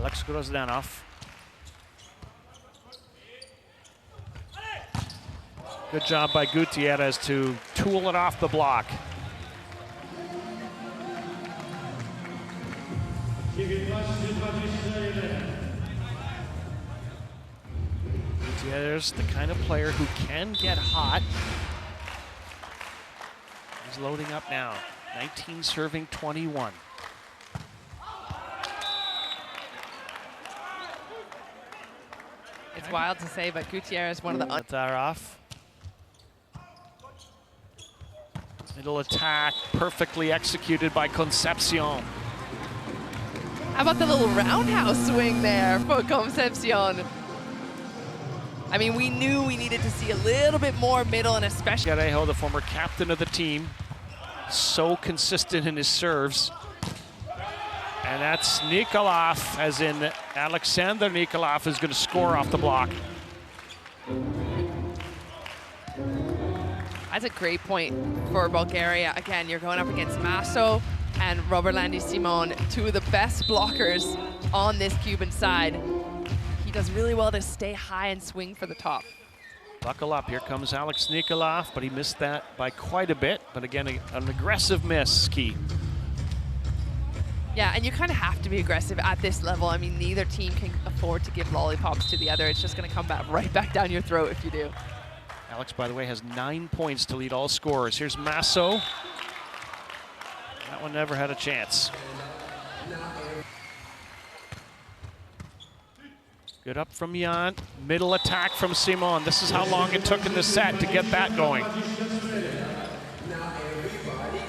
Alex Grozdanov. Good job by Gutierrez to tool it off the block. Gutierrez, the kind of player who can get hot. He's loading up now. 19 serving 21. It's wild to say, but Gutierrez, one of the... Taraf. Middle attack, perfectly executed by Concepcion. How about the little roundhouse swing there for Concepcion? I mean, we knew we needed to see a little bit more middle, and especially... Garejo, the former captain of the team, so consistent in his serves. And that's Nikolov, as in Alexander Nikolov, is going to score off the block. That's a great point for Bulgaria. Again, you're going up against Masso and Robertlandy Simón, two of the best blockers on this Cuban side. He does really well to stay high and swing for the top. Buckle up, here comes Alex Nikolov, but he missed that by quite a bit. But again, an aggressive miss, key. Yeah, and you kind of have to be aggressive at this level. I mean, neither team can afford to give lollipops to the other. It's just going to come back right back down your throat if you do. Alex, by the way, has 9 points to lead all scorers. Here's Masso. That one never had a chance. Good up from Jan. Middle attack from Simón. This is how long it took in the set to get that going.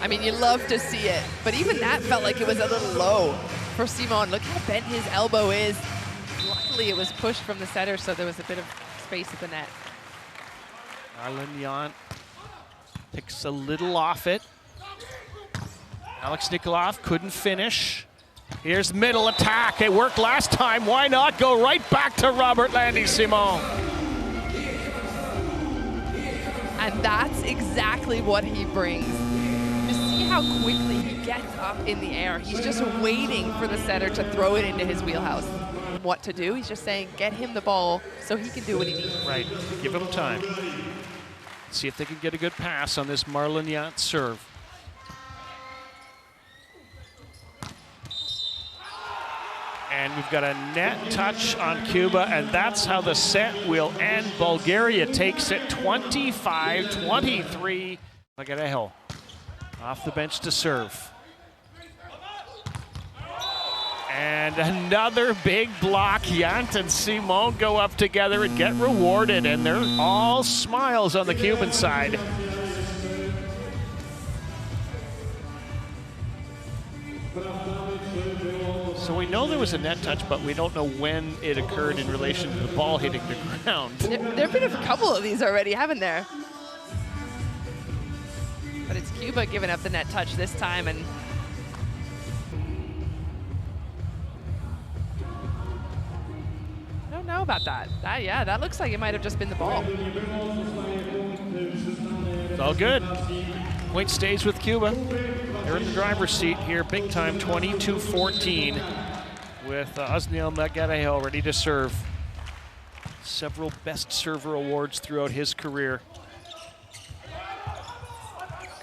I mean, you love to see it, but even that felt like it was a little low for Simón. Look how bent his elbow is. Luckily, it was pushed from the setter, so there was a bit of space at the net. Arlen Jan picks a little off it. Alex Nikolov couldn't finish. Here's middle attack. It worked last time. Why not go right back to Robertlandy Simón? And that's exactly what he brings. You see how quickly he gets up in the air. He's just waiting for the setter to throw it into his wheelhouse. What to do? He's just saying, get him the ball so he can do what he needs. Right, give him time. See if they can get a good pass on this Marlon Jan serve. And we've got a net touch on Cuba, and that's how the set will end. Bulgaria takes it 25-23. Garejo off the bench to serve. And another big block. Jant and Simón go up together and get rewarded, and they're all smiles on the Cuban side. So we know there was a net touch, but we don't know when it occurred in relation to the ball hitting the ground. There have been a couple of these already, haven't there? But it's Cuba giving up the net touch this time, and I don't know about that. Yeah, that looks like it might have just been the ball. It's all good. Point stays with Cuba. They're in the driver's seat here, big time, 22-14, with Osniel Garejo ready to serve. Several best server awards throughout his career.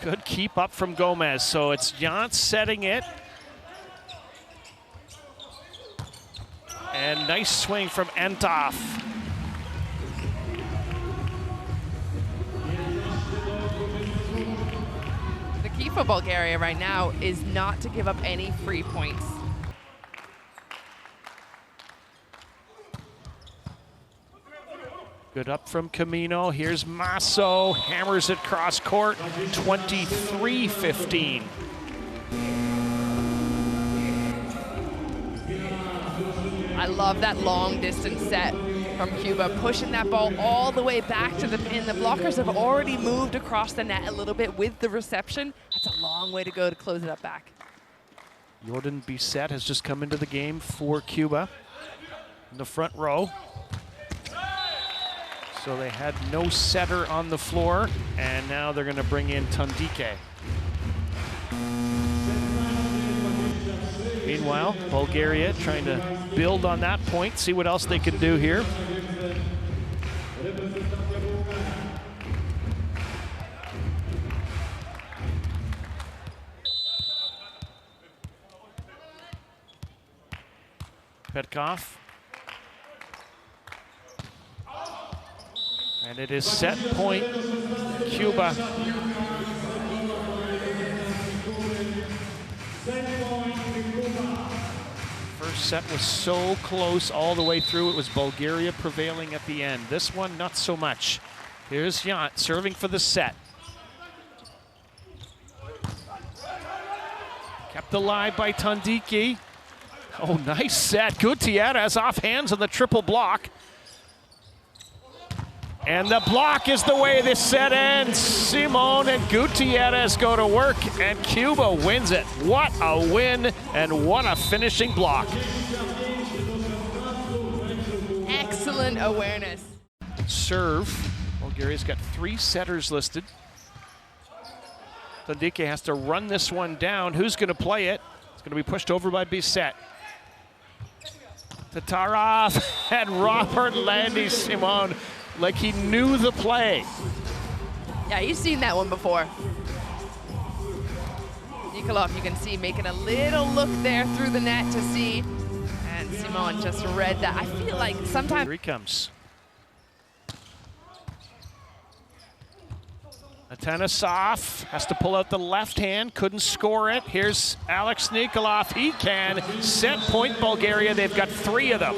Good keep up from Gomez, so it's Jant setting it. And nice swing from Entov. The key for Bulgaria right now is not to give up any free points. Good up from Camino. Here's Masso, hammers it cross court, 23-15. I love that long distance set from Cuba, pushing that ball all the way back to the pin. The blockers have already moved across the net a little bit with the reception. That's a long way to go to close it up back. Jordan Bisset has just come into the game for Cuba in the front row. So they had no setter on the floor, and now they're going to bring in Tundike. Meanwhile, Bulgaria trying to build on that point, see what else they can do here. Petkov. And it is set point, Cuba. First set was so close all the way through. It was Bulgaria prevailing at the end. This one, not so much. Here's Jan serving for the set. Kept alive by Tandiki. Oh, nice set. Gutierrez off hands on the triple block. And the block is the way this set ends. Simón and Gutierrez go to work, and Cuba wins it. What a win, and what a finishing block. Excellent awareness. Serve. Bulgaria's got 3 setters listed. Tandike has to run this one down. Who's going to play it? It's going to be pushed over by Bisset. Tatarov and Robertlandy Simón, like he knew the play. Yeah, you've seen that one before. Nikolov, you can see, making a little look there through the net to see. And Simón just read that. I feel like sometimes... Here he comes. Atanasov has to pull out the left hand, couldn't score it. Here's Alex Nikolov, he can. Set point Bulgaria, they've got 3 of them.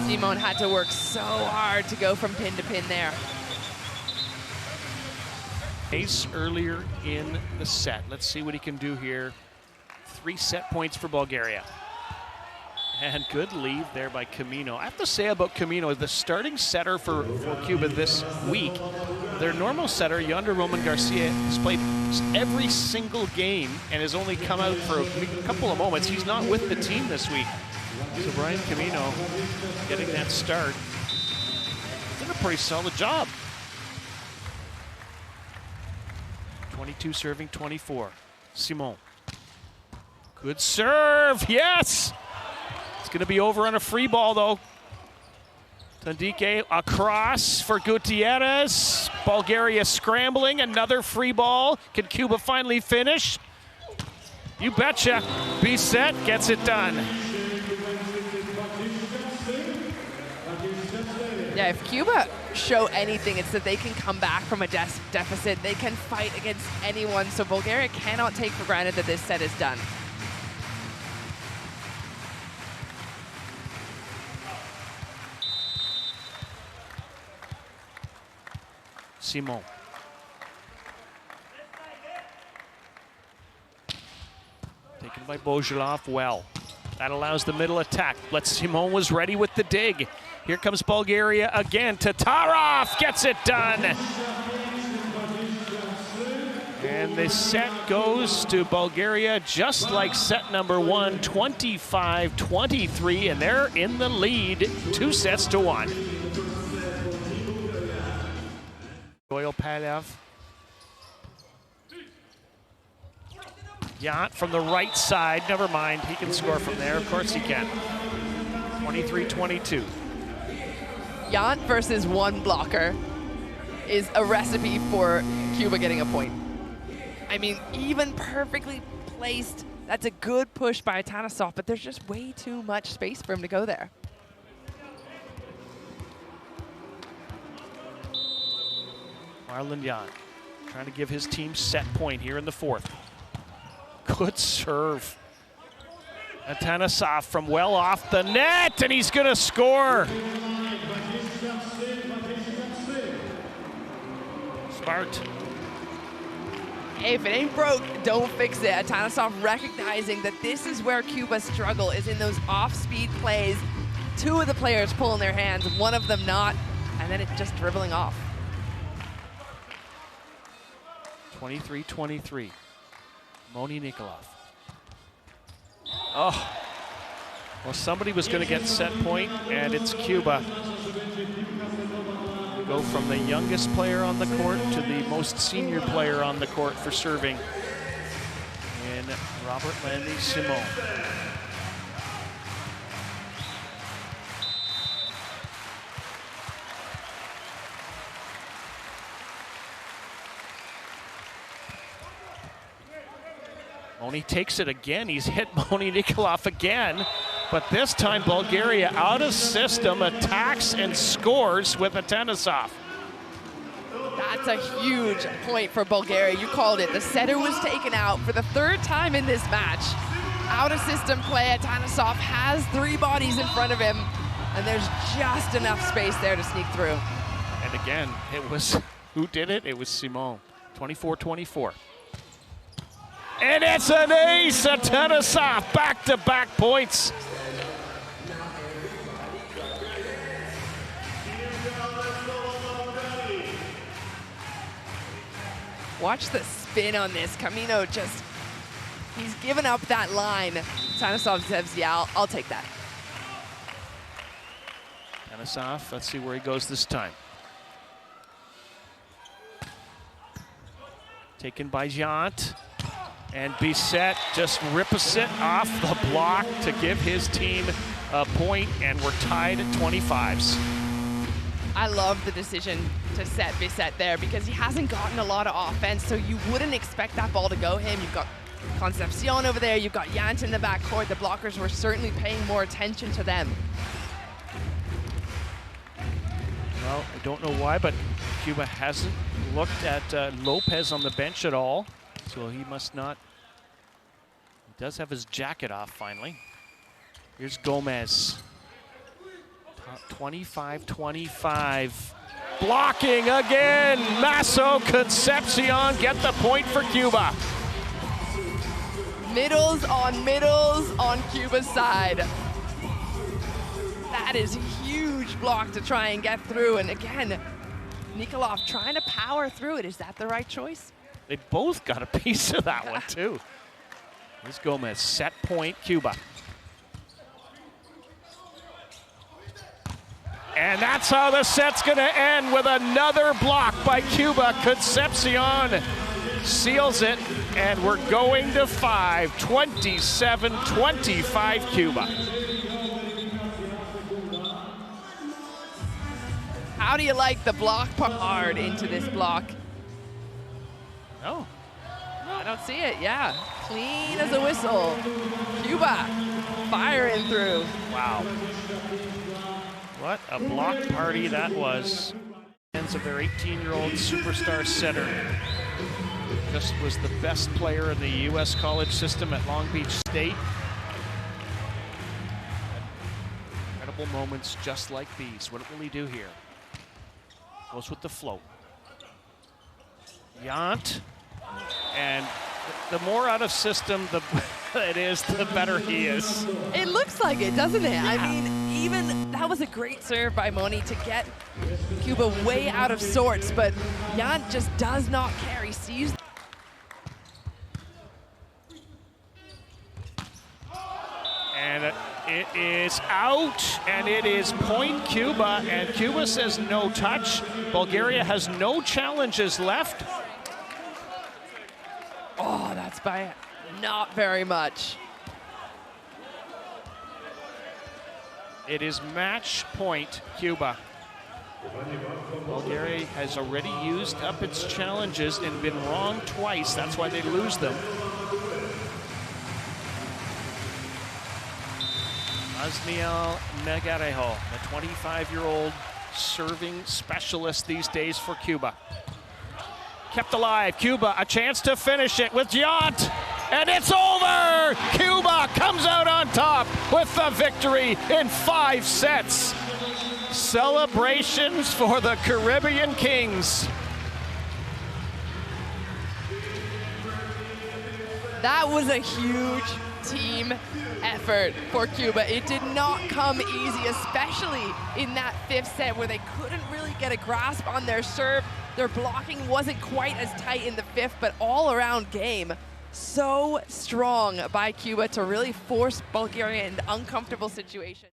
Simón had to work so hard to go from pin to pin there. Ace earlier in the set. Let's see what he can do here. 3 set points for Bulgaria. And good lead there by Camino. I have to say about Camino, the starting setter for Cuba this week, their normal setter, Yonder Roman Garcia, has played every single game and has only come out for a couple of moments. He's not with the team this week. So Brian Camino getting that start. Did a pretty solid job. 22 serving 24. Simón. Good serve, yes! It's going to be over on a free ball, though. Tandike across for Gutierrez. Bulgaria scrambling, another free ball. Can Cuba finally finish? You betcha. Bisset gets it done. Yeah, if Cuba show anything, it's that they can come back from a deficit. They can fight against anyone, so Bulgaria cannot take for granted that this set is done. Simón. Taken by Bozhelov well. That allows the middle attack, but Simón was ready with the dig. Here comes Bulgaria again. Tatarov gets it done. And the set goes to Bulgaria just like set number 1, 25-23, and they're in the lead, 2-1. Doyle Padev. Yacht from the right side. Never mind, he can score from there. Of course he can. 23-22. Yacht versus one blocker is a recipe for Cuba getting a point. I mean, even perfectly placed, that's a good push by Atanasov, but there's just way too much space for him to go there. Marlon Jan trying to give his team set point here in the 4th. Good serve. Atanasov from well off the net, and he's going to score. Smart. Hey, if it ain't broke, don't fix it. Atanasov recognizing that this is where Cuba's struggle is, in those off-speed plays. 2 of the players pulling their hands, 1 of them not, and then it's just dribbling off. 23-23. Moni Nikolov. Oh. Well, somebody was going to get set point, and it's Cuba. go from the youngest player on the court to the most senior player on the court for serving in Robertlandy Simón. Moni takes it again. He's hit Simeon Nikolov again, but this time Bulgaria out of system, attacks and scores with a Tanisov. That's a huge point for Bulgaria. You called it. The setter was taken out for the third time in this match. Out of system play. Tanisov has three bodies in front of him, and there's just enough space there to sneak through. And again, it was, who did it? It was Simón, 24-24. And it's an ace, a Tanisov, back-to-back points. Watch the spin on this. Camino just, he's given up that line. Tanisov says, yeah, I'll take that. Tanisov, let's see where he goes this time. Taken by Jant. And Bisset just rips it off the block to give his team a point, and we're tied at 25s. I love the decision to set Bisset there because he hasn't gotten a lot of offense, so you wouldn't expect that ball to go him. You've got Concepcion over there, you've got Jant in the backcourt. The blockers were certainly paying more attention to them. Well, I don't know why, but Cuba hasn't looked at Lopez on the bench at all. So he must not. He does have his jacket off finally. Here's Gomez. 25-25. Blocking again. Masso Concepcion get the point for Cuba. Middles on Cuba's side. That is a huge block to try and get through. And again, Nikolov trying to power through it. Is that the right choice? They both got a piece of that one, too. Here's Gomez, set point, Cuba. And that's how the set's going to end, with another block by Cuba. Concepcion seals it, and we're going to 5, 27-25 Cuba. How do you like the block hard into this block? Oh. I don't see it, yeah. Clean as a whistle. Cuba firing through. Wow. What a block party that was. Hands of their 18-year-old superstar setter. Just was the best player in the U.S. college system at Long Beach State. Incredible moments just like these. What will he do here? Goes with the float. Jant. And the more out of system it is, the better he is. It looks like it, doesn't it? Yeah. I mean, even that was a great serve by Moni to get Cuba way out of sorts, but Jant just does not care. He sees. And it is out, and it is point Cuba, and Cuba says no touch. Bulgaria has no challenges left. Oh, that's by not very much. It is match point, Cuba. Bulgaria has already used up its challenges and been wrong twice. That's why they lose them. Simeon Nikolov, the 25-year-old serving specialist these days for Cuba. Kept alive, Cuba, a chance to finish it with Jant, and it's over! Cuba comes out on top with the victory in 5 sets. Celebrations for the Caribbean Kings. That was a huge team effort for Cuba. It did not come easy, especially in that 5th set where they couldn't really get a grasp on their serve. Their blocking wasn't quite as tight in the 5th, but all-around game, so strong by Cuba to really force Bulgaria into uncomfortable situations.